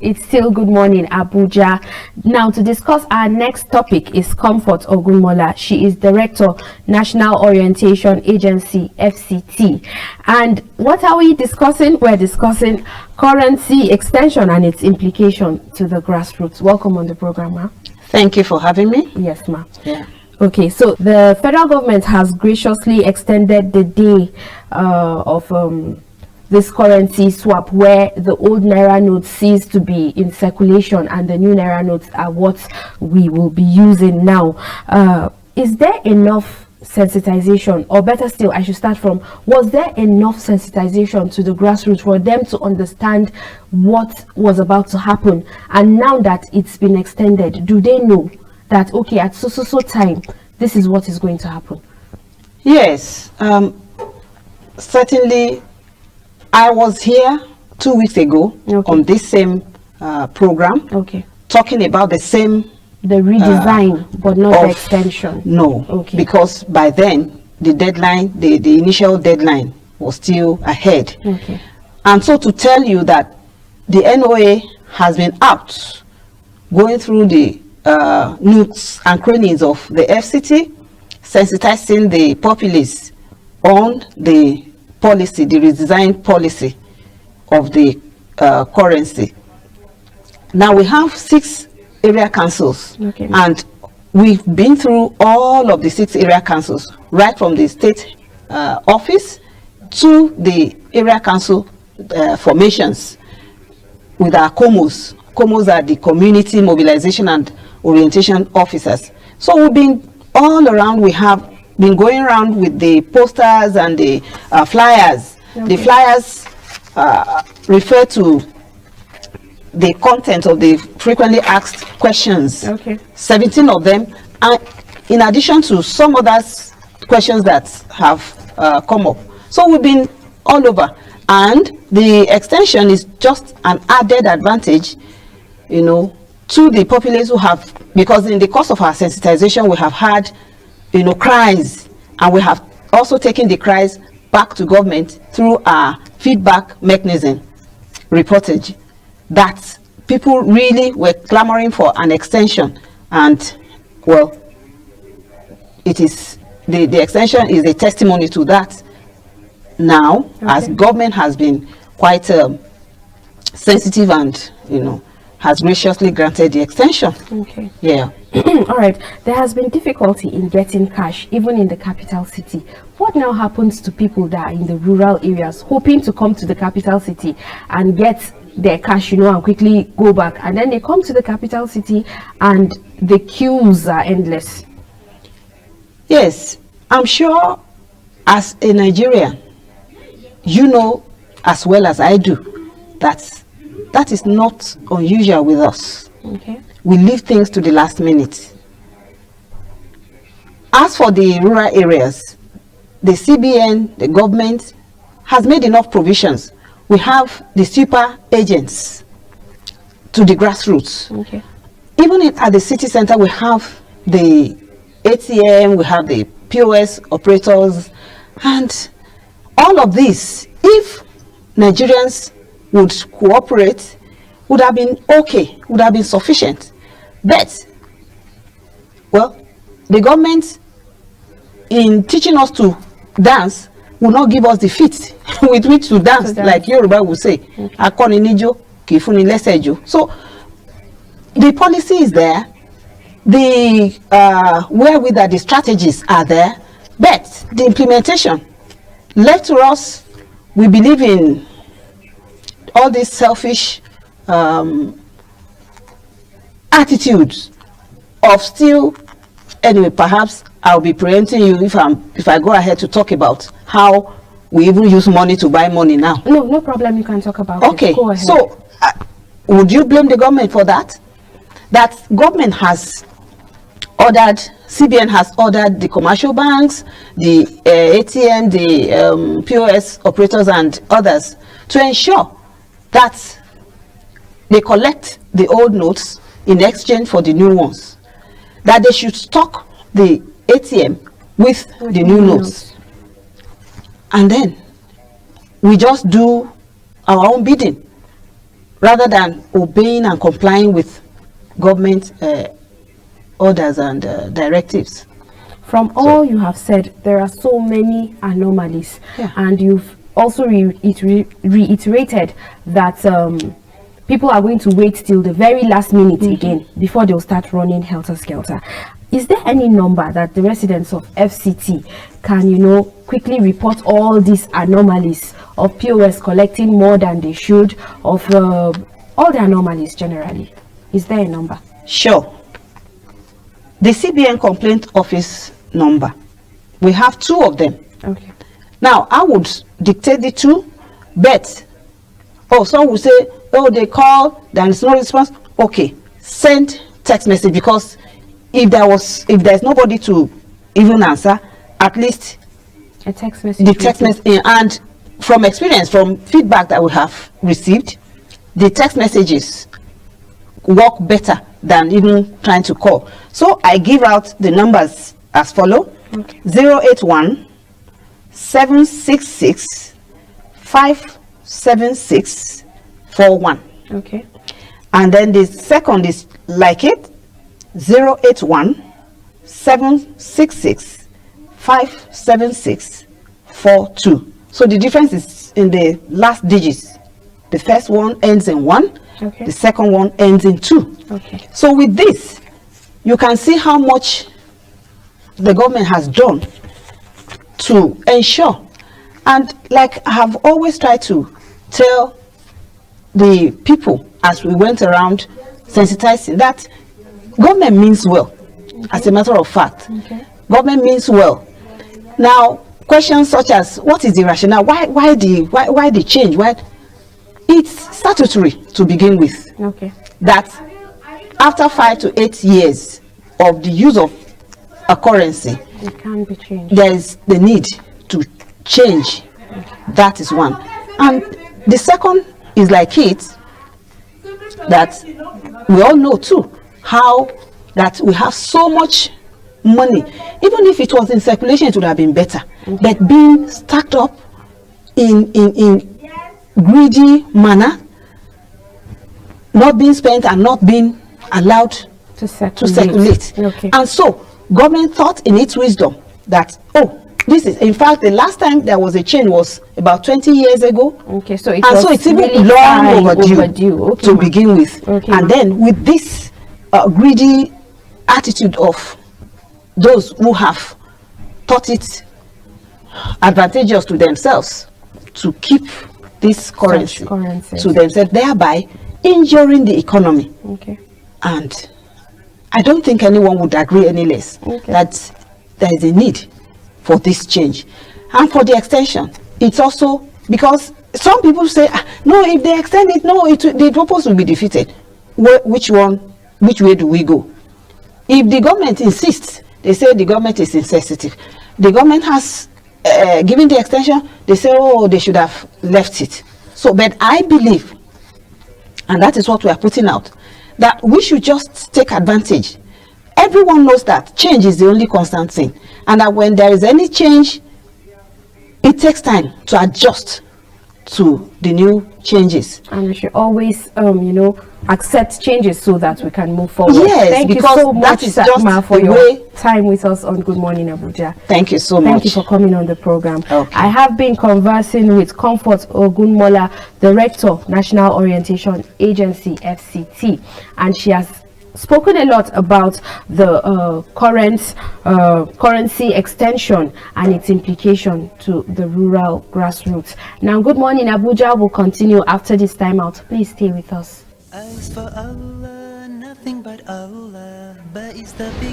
It's still Good Morning Abuja. Now, to discuss our next topic is Comfort Ogunmola. She is Director, National Orientation Agency, FCT. And what are we discussing? We're discussing currency extension and its implication to the grassroots. Welcome on the program, ma. Thank you for having me. Yes, ma. Yeah. Okay, so the federal government has graciously extended the day of this currency swap, where the old naira notes cease to be in circulation and the new naira notes are what we will be using now. Is there enough sensitization, or better still, I should start from, was there enough sensitization to the grassroots for them to understand what was about to happen? And now that it's been extended, do they know that, okay, at so time, this is what is going to happen? Yes, certainly. I was here 2 weeks ago on this same program, talking about the same... The redesign, but not the extension. No, because by then, the deadline, the initial deadline was still ahead. And so to tell you that the NOA has been out, going through the nooks and crannies of the FCT, sensitizing the populace on the policy, the redesigned policy of the currency. Now we have 6 area councils, and we've been through all of the 6 area councils, right from the state office to the area council formations with our COMOs. COMOs are the Community Mobilization and Orientation Officers. So we've been all around. We have been going around with the posters and the flyers. The flyers refer to the content of the frequently asked questions. 17 of them, and in addition to some other questions that have come up. So we've been all over, and the extension is just an added advantage, you know, to the populace who have, because in the course of our sensitization, we have had, you know, cries, and we have also taken the cries back to government through our feedback mechanism reportage, that people really were clamoring for an extension. And well, it is the extension is a testimony to that now, as government has been quite sensitive and, you know, has graciously granted the extension. Yeah. All right. There has been difficulty in getting cash, even in the capital city. What now happens to people that are in the rural areas, hoping to come to the capital city and get their cash, you know, and quickly go back, and then they come to the capital city and the queues are endless? Yes, I'm sure as a Nigerian, you know as well as I do that is not unusual with us. We leave things to the last minute. As for the rural areas, the CBN, the government, has made enough provisions. We have the super agents to the grassroots. Even at the city center, we have the ATM, we have the POS operators, and all of this, if Nigerians would cooperate, would have been okay, would have been sufficient. But, well, the government, in teaching us to dance, will not give us the feet with which to dance, like Yoruba would say. So, the policy is there, the wherewith that the strategies are there, but the implementation, left to us, we believe in all these selfish attitudes of still. Anyway, perhaps I'll be preempting you if I go ahead to talk about how we even use money to buy money now. No problem. You can talk about it. Okay. Go ahead. So, would you blame the government for that? That government has ordered, CBN has ordered the commercial banks, the ATM, the POS operators and others to ensure that they collect the old notes in exchange for the new ones. That they should stock the ATM with the new notes. And then we just do our own bidding. rather than obeying and complying with government orders and directives. From all you have said, there are so many anomalies, and you've also reiterated that people are going to wait till the very last minute again before they'll start running helter-skelter. Is there any number that the residents of FCT can, you know, quickly report all these anomalies of POS collecting more than they should, of all the anomalies generally? Is there a number? Sure. The CBN complaint office number, we have 2 of them. Okay. Now, I would dictate the 2, but some will say, oh, they call, there is no response. Okay, send text message, because if there's nobody to even answer, at least a text message. The text message, and from experience, from feedback that we have received, the text messages work better than even trying to call. So I give out the numbers as follow: 081 766 576 41. Okay. And then the second is like it: 081 766 576 42. So the difference is in the last digits. The first one ends in 1. Okay. The second one ends in 2. Okay. So with this, you can see how much the government has done to ensure. And like I have always tried to tell the people as we went around sensitizing, that government means well. As a matter of fact, government means well. Now, questions such as what is the rationale? Why the change? Why? It's statutory to begin with. Okay. That after 5 to 8 years of the use of a currency, it can be changed. There is the need to change. That is one. And the second is like it, that we all know too, how that we have so much money. Even if it was in circulation, it would have been better. But being stacked up in greedy manner, not being spent and not being allowed to circulate. Okay. And so government thought in its wisdom that, oh, this is, in fact, the last time there was a change was about 20 years ago. Okay, so it's even really long overdue okay, to begin with. Okay, and then with this greedy attitude of those who have thought it advantageous to themselves to keep this currency to themselves, thereby injuring the economy. Okay. And I don't think anyone would agree any less that there is a need for this change. And for the extension, it's also because some people say, no, if they extend it, no, the purpose will be defeated. Which way do we go? If the government insists, they say the government is insensitive. The government has given the extension, they say, oh, they should have left it. So, but I believe, and that is what we are putting out, that we should just take advantage. Everyone knows that change is the only constant thing, and that when there is any change, it takes time to adjust to the new changes. And we should always, accept changes so that we can move forward. Yes, thank you so much, Sakma, for your time with us on Good Morning Abuja. Thank you so much. Thank you for coming on the program. Okay. I have been conversing with Comfort Ogunmola, Director, National Orientation Agency, FCT, and she has spoken a lot about the current currency extension and its implication to the rural grassroots. Now, Good Morning Abuja will continue after this time out. Please stay with us. As for Allah, nothing but Allah, but is the